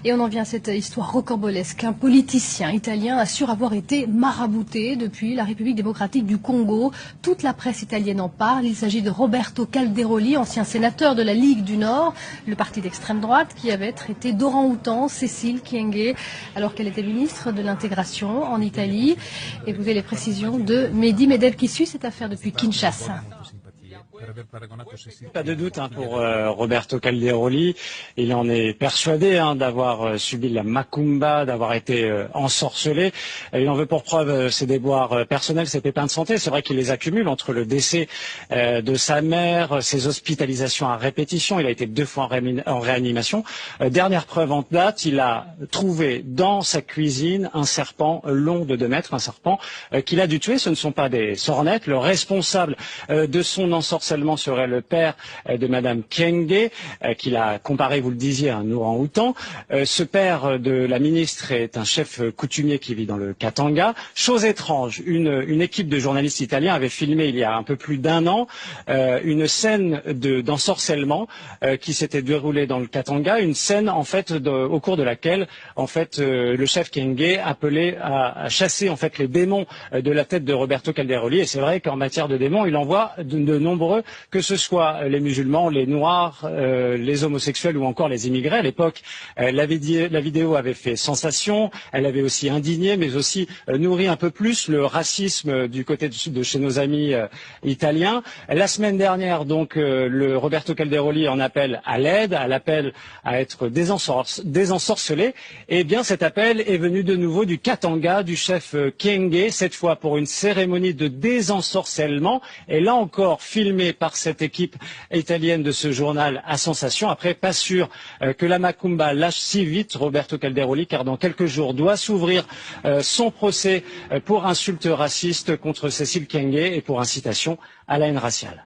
Et on en vient à cette histoire rocambolesque. Un politicien italien assure avoir été marabouté depuis la République démocratique du Congo. Toute la presse italienne en parle. Il s'agit de Roberto Calderoli, ancien sénateur de la Ligue du Nord, le parti d'extrême droite, qui avait traité d'orang-outan Cécile Kyenge alors qu'elle était ministre de l'intégration en Italie. Écoutez les précisions de Mehdi Medel qui suit cette affaire depuis Kinshasa. Pas de doute pour Roberto Calderoli, il en est persuadé d'avoir subi la macumba, d'avoir été ensorcelé. Il en veut pour preuve ses déboires personnels, ses pépins de santé. C'est vrai qu'il les accumule entre le décès de sa mère, ses hospitalisations à répétition. Il a été 2 fois en réanimation. Dernière preuve en date, il a trouvé dans sa cuisine un serpent long de 2 mètres, un serpent qu'il a dû tuer. Ce ne sont pas des sornettes. Le responsable de son ensorcellement serait le père de Madame Kyenge, qu'il a comparé, vous le disiez, à un orang-outan. Ce père de la ministre est un chef coutumier qui vit dans le Katanga. Chose étrange, une équipe de journalistes italiens avait filmé il y a un peu plus d'1 an une scène d'ensorcellement qui s'était déroulée dans le Katanga, une scène en fait au cours de laquelle le chef Kyenge appelait à chasser en fait les démons de la tête de Roberto Calderoli. Et c'est vrai qu'en matière de démons, il en voit de nombreux, que ce soit les musulmans, les noirs, les homosexuels ou encore les immigrés. À l'époque, la vidéo avait fait sensation, elle avait aussi indigné, mais aussi nourri un peu plus le racisme du côté de chez nos amis italiens. La semaine dernière, donc, le Roberto Calderoli en appelle à l'aide, à l'appel à être désensorcelé. Et bien, cet appel est venu de nouveau du Katanga, du chef Kyenge, cette fois pour une cérémonie de désensorcellement. Et là encore, filmé par cette équipe italienne de ce journal à sensation. Après, pas sûr que la macumba lâche si vite Roberto Calderoli, car dans quelques jours doit s'ouvrir son procès pour insulte raciste contre Cécile Kyenge et pour incitation à la haine raciale.